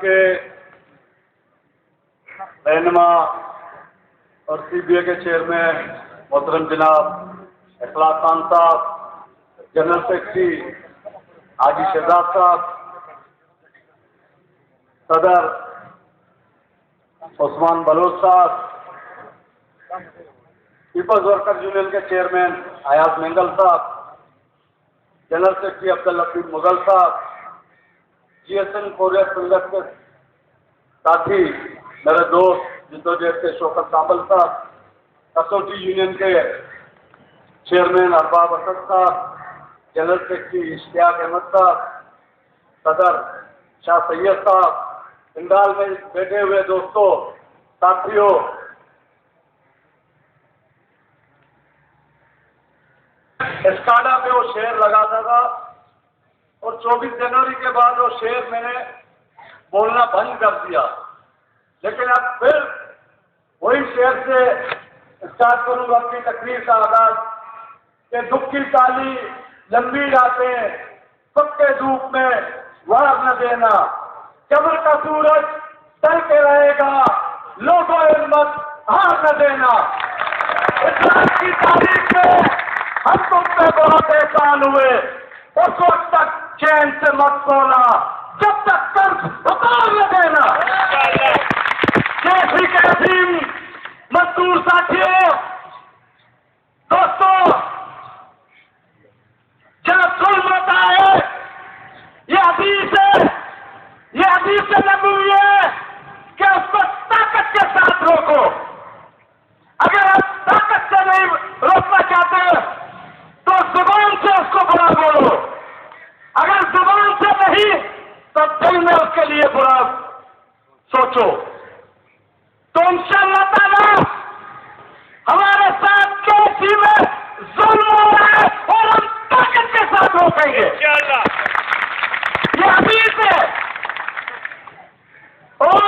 کے رہنما اور سی بی اے کے چیئرمین محترم جناب اخلاق خان صاحب، جنرل سیکرٹری حاجی شہزاد صاحب، صدر عثمان بلوچ صاحب، پیپلز ورکر یونین کے چیئرمین ایاز مینگل صاحب، جنرل سیکرٹری عبداللطیف مغل صاحب، جی ایس این کوریا سنگت کے ساتھی میرے دوست جدوجہد کے شوکت کابل صاحب، کسوٹی یونین کے چیئرمین ارباب اسد صاحب، جنرل سیکرٹری اشتیاق احمد صاحب، صدر شاہ سید صاحب، بنگال میں بیٹھے ہوئے دوستوں، ساتھیوں، اسکاڈا پہ وہ شعر لگاتا تھا اور 24 جنوری کے بعد وہ شعر میں نے بولنا بند کر دیا، لیکن اب پھر وہی شعر سے اسٹارٹ کروں گا اپنی تقریر کا آغاز کہ دکھ کی تالی لمبی راتیں سب کے دھوپ میں وار نہ دینا، قبر کا سورج ڈل کے رہے گا، لوگوں ہمت ہار نہ دینا۔ اسلام کی تاریخ میں ہم تم پہ بہت احسان ہوئے، اس وقت تک چین سے مت سونا جب تک قرض اتار نہ دینا۔ جیسی کیسی مزدور ساتھیوں، دوستوں، جب ظلم ہوتا ہے یہ حدیث نبوی ہے کہ اس کو طاقت کے ساتھ روکو۔ اگر آپ طاقت سے نہیں روکنا چاہتے تو زبان سے اس کو برا بولو، اگر زبان سے نہیں تو دل میں اس کے لیے برا سوچو، تو انشاءاللہ تعالی ہمارے ساتھ کیسی میں ظلم ہو رہا ہے اور ہم طاقت کے ساتھ روکیں گے، یہ حدیث ہے۔ اور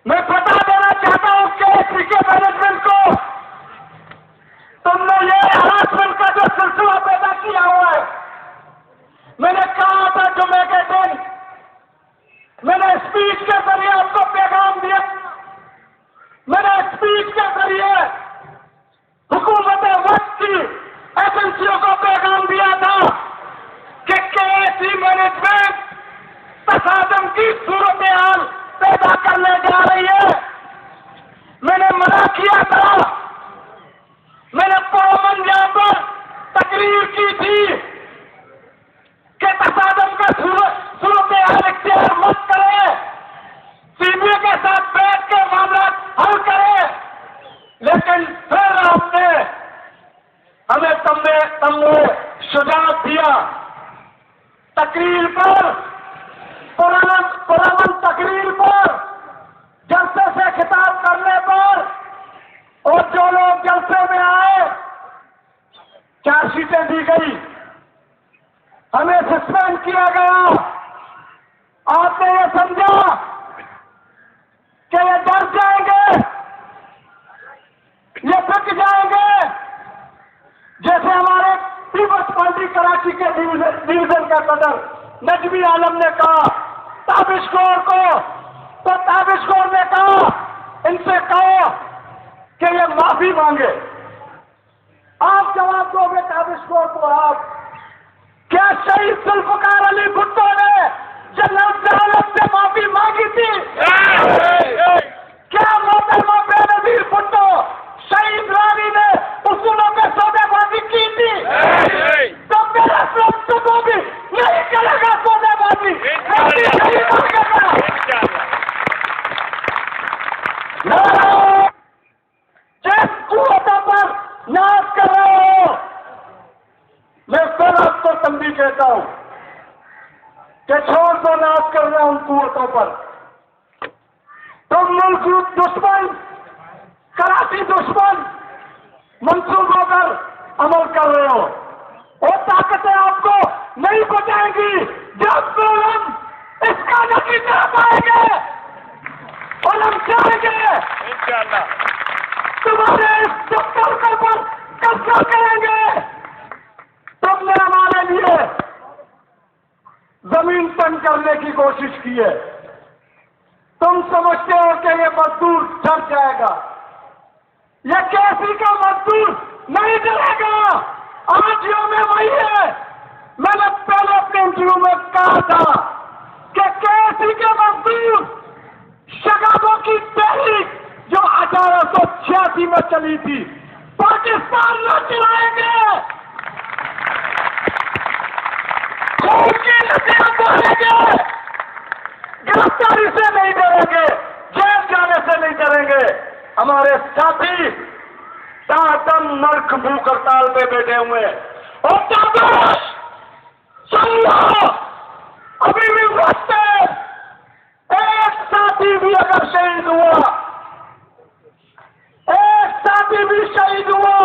میں بتا دینا چاہتا ہوں کہ کیسی مینجمنٹ کو تم نے یہ ہراسمنٹ کا جو سلسلہ پیدا کیا ہوا ہے، میں نے کہا تھا جمعے کے دن، میں نے اسپیچ کے ذریعے آپ کو پیغام دیا، میں نے اسپیچ کے ذریعے حکومت وقت کی ایجنسیوں کو پیغام دیا تھا کہ ایسی مینجمنٹ تصادم کی صورتحال پیدا کرنے جا رہی ہے۔ میں نے منع کیا تھا، میں نے پرامن یہاں پر تقریر کی تھی کہ تصادم کا صورتحال اختیار مت کرے، سی بی اے کے ساتھ بیٹھ کے معاملات حل کرے، لیکن پھر آپ نے ہمیں تمہیں شجاعت دیا، تقریر پر پرامن تقریر پر جلسے سے خطاب کرنے پر، اور جو لوگ جلسے میں آئے 4 سیٹیں دی گئی، ہمیں سسپینڈ کیا گیا۔ آپ نے یہ سمجھا کہ یہ ڈر جائیں گے، یہ بک جائیں گے، جیسے ہمارے پیپلز پارٹی کراچی کے ڈویژن کا صدر نجمی عالم نے کہا تابش کور کو، تو تابش کور نے کہا ان سے کہو کہ یہ معافی مانگے۔ آپ جواب دو گے تابش کور کو؟ آپ کیا شہید ذوالفقار علی بھٹو نے جنرل عالم سے معافی مانگی تھی؟ کیا محترمہ بے نظیر بھٹو شہید رانی نے اصولوں پہ سودے بازی کی تھی؟ تو میرا سب کو بھی نہیں کرے گا سودے بازی، نہیں مانگے گا۔ جس قوتوں پر ناز کر رہے ہو، میں پھر آپ کو تنبیہ کہتا ہوں کہ چھوڑ دو ناز کر رہا ہوں قوتوں پر۔ تم ملک دشمن، کراچی دشمن منصوبوں پر عمل کر رہے ہو، اور طاقتیں آپ کو نہیں بچائیں گی جب ہم اس کا نتیجہ پائیں گے اور ہم چاہیں گے انشاءاللہ تمہارے اس دفتر کے پر قبضہ کریں گے۔ تم نے ہمارے لیے زمین تنگ کرنے کی کوشش کی ہے. تم سمجھتے ہو کہ یہ مزدور ڈر جائے گا. یہ کیسی کا مزدور نہیں ڈرے گا. آج یوم وہی ہے. میں نے پہلے اپنے انٹرویو میں کہا تھا کہ کیسی کے مزدور شگافوں کی تحریک جو 1886 میں چلی تھی پاکستان میں چلائیں گے. خون کی ندیاں بہائیں گے. گرفتاری سے نہیں ڈریں گے, جیل جانے سے نہیں ڈریں گے. ہمارے ساتھی تاہم ملک بھوک ہڑتال پہ بیٹھے ہوئے ہیں. اور تابش سن لو, ابھی بھی وقت ہے. ایک ساتھی بھی اگر شہید ہوا, ایک ساتھی بھی شہید ہوا,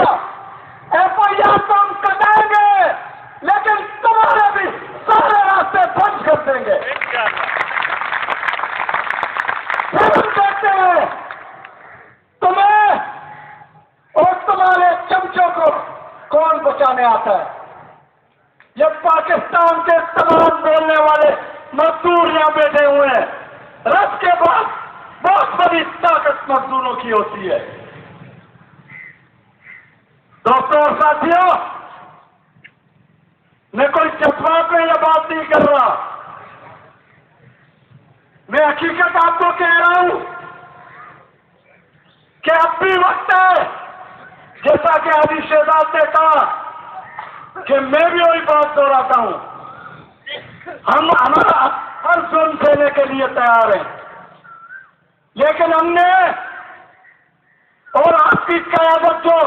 FIR تو ہم کٹائیں گے, لیکن تمہارے بھی سارے راستے بند کر دیں گے. پھر ہم دیکھتے ہیں تمہیں اور تمہارے چمچوں کو کون بچانے آتا ہے. یہ پاکستان کے تمام بولنے والے مزدور یہاں بیٹھے ہوئے ہیں. رس کے بعد بہت بڑی طاقت مزدوروں کی ہوتی ہے. دوستوں اور ساتھیوں, میں کوئی جذبات میں یہ بات نہیں کر رہا, میں حقیقت آپ کو کہہ رہا ہوں کہ اب بھی وقت ہے. جیسا کہ علی شہزاد نے کہا کہ میں بھی وہی بات دہراتا ہوں, ہم ہمارا ہر ظلم دینے کے لیے تیار ہیں, لیکن ہم نے اور آپ کی قیادت جو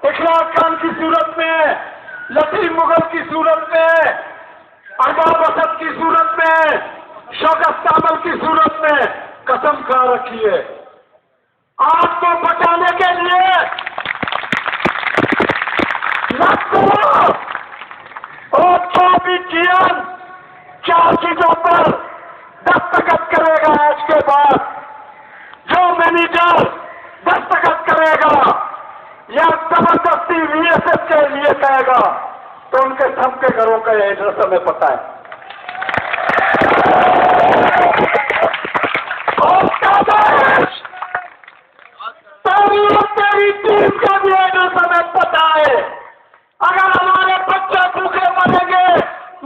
اخلاق خان کی صورت میں ہے, لطیف مغل کی صورت میں, ارباب اسد کی صورت میں, شوکت کامل کی صورت میں قسم کھا رکھی ہے آپ کو بچانے کے لیے اور جو بھی جیان 4 چیزوں پر دستخط کرے گا آج کے بعد, جو مینیجر دستخط کرے گا یا زبردستی VSF کے لیے کہے گا تو ان کے سب کے گھروں کا ایڈریس ہمیں پتہ ہے. اور تیری ٹیم کا بھی ایڈریس ہمیں پتہ ہے. اگر ہمارے بچے بھوکے مریں گے,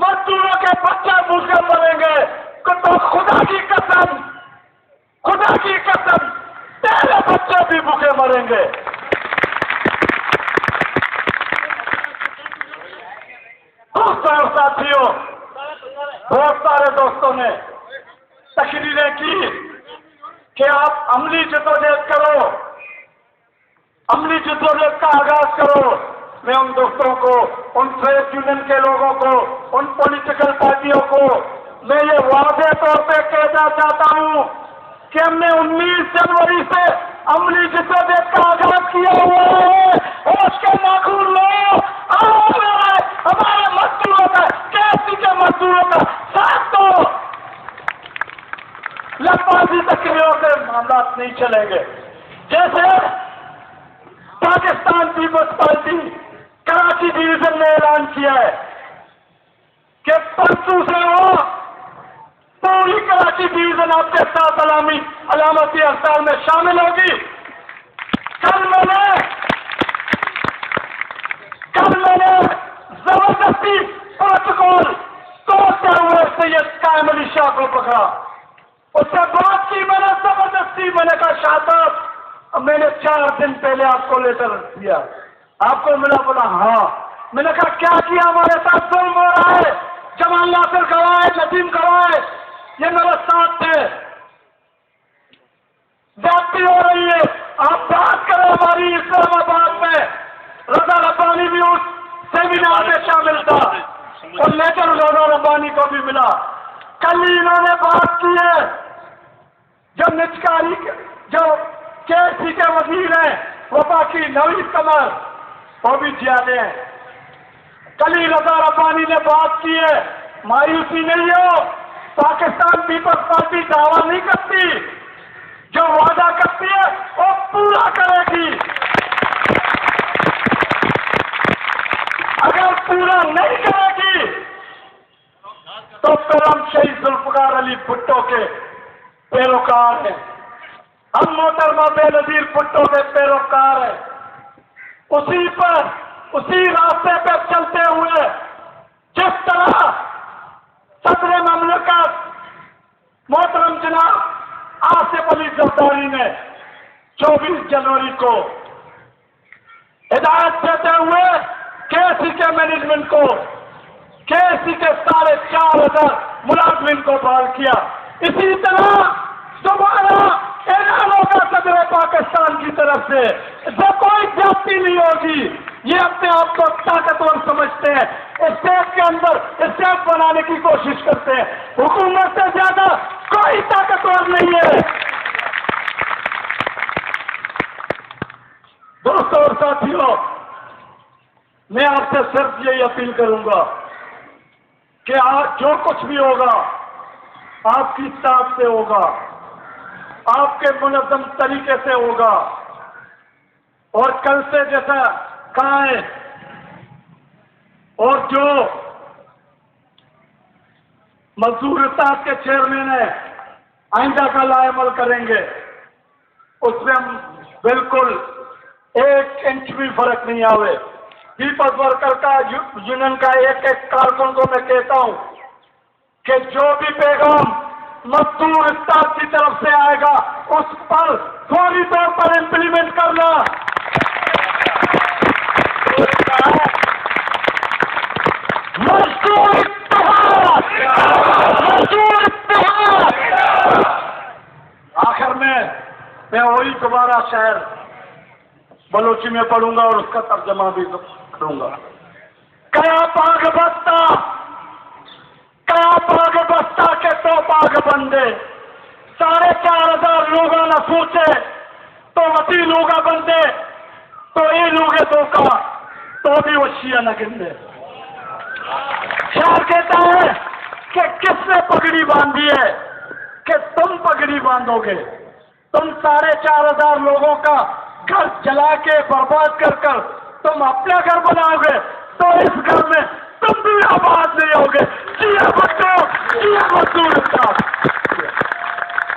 مزدوروں کے بچے بھوکے مریں گے, تو خدا کی قسم تیرے بچے بھی بھوکے مریں گے. دوستوں اور ساتھیوں, بہت سارے دوستوں نے تقریریں کی کہ آپ عملی جدوجہد کرو, عملی جدوجہد کا آغاز کرو. میں ان دوستوں کو, ان ٹریڈ یونین کے لوگوں کو, ان پولیٹیکل پارٹیوں کو میں یہ واضح طور پہ کہنا چاہتا ہوں کہ ہم نے 19 جنوری سے عملی جدوجہد کا آغاز کیا ہوا ہے. ہوش کے ناخن لو, ہمارے مزدوروں کا, کیسی کے مزدوروں کا ساتھ دو. لفاظی تقریروں کے معاملات نہیں چلیں گے. جیسے پاکستان پیپلز پارٹی کراچی ڈویژن نے اعلان کیا ہے کہ پرسوں سے وہ پوری کراچی ڈویژن آپ کے ساتھ علامتی ہڑتال میں شامل ہوگی. کل میں نے زبردستی پروٹوکول توڑتے ہوئے سید قائم علی شاہ کو پکڑا, اس سے بات کی میں نے زبردستی. میں نے کہا شاہ صاحب, میں نے 4 دن پہلے آپ کو لیٹر دیا, آپ کو ملا؟ بولا ہاں. میں نے کہا کیا کیا ہمارے ساتھ ظلم ہو رہا ہے, جمال ناصر گواہ, ندیم گواہ, یہ میرے ساتھ تھے, زیادتی ہو رہی ہے. آپ بات کریں ہماری اسلام آباد میں. رضا ربانی بھی اس سیمینار میں شامل تھا اور لیٹر رضا ربانی کو بھی ملا. کل ہی انہوں نے بات کی ہے, جو نچکاری جو KC کے وزیر ہیں وفا کی نوید قمر, وہ بھی جانے ہیں. کل ہی رضا ربانی نے بات کی ہے, مایوسی نہیں ہو, پاکستان پیپلز پارٹی دعویٰ نہیں کرتی, جو وعدہ کرتی ہے وہ پورا کرے گی. اگر پورا نہیں کرے گی تو پھر ہم شہید ذوالفقار علی بھٹو کے پیروکار ہیں، ہم محترمہ بے نظیر بھٹو کے پیروکار ہیں۔ اسی راستے پہ چلتے ہوئے جس طرح صدر مملکت محترم جناب آصف علی زرداری نے 24 جنوری کو ہدایت دیتے ہوئے KC کے مینجمنٹ کو، KC کے 4,500 ملازمین کو بحال کیا، اسی طرح دوبارہ اعلان ہوگا صدر پاکستان کی طرف سے، جو کوئی زیادتی نہیں ہوگی۔ یہ اپنے آپ کو طاقتور سمجھتے ہیں، اسٹیٹ کے اندر اسٹیٹ بنانے کی کوشش کرتے ہیں، حکومت سے زیادہ کوئی طاقتور نہیں ہے۔ دوستوں اور ساتھیوں، میں آپ سے صرف یہی اپیل کروں گا کہ آج جو کچھ بھی ہوگا آپ کی اطاعت سے ہوگا، آپ کے منظم طریقے سے ہوگا، اور کل سے جیسا کہا ہے، اور جو مزدور اتحاد کے چیئرمین ہیں آئندہ کا عمل کریں گے، اس میں ہم بالکل 1 انچ بھی فرق نہیں آوے۔ پیپلز ورکر کا یونین کا ایک کارکن کو میں کہتا ہوں کہ جو بھی پیغام مزدور اتحاد کی طرف سے آئے گا اس پر فوری طور پر امپلیمنٹ کرنا۔ مزدور اتحاد، مزدور اتحاد۔ آخر میں وہی دوبارہ شعر بلوچی میں پڑھوں گا اور اس کا ترجمہ بھی کروں گا۔ کیا باغ بستہ، کیا باغ بستہ کے تو باغ بندے، 4,500 لوگاں نہ سوچے تو وسیع لوگا بندے، تو یہ لوگے تو کا تو بھی وشیہ نہ گندے۔ شاعر کہتا ہے کہ کس نے پگڑی باندھی ہے کہ تم پگڑی باندھو گے، تم 4,500 لوگوں کا گھر جلا کے برباد کر تم اپنا گھر بناؤ گے تو اس گھر میں تم بھی آباد نہیں ہوگے۔ جی بچوں، جی مزدور صاحب۔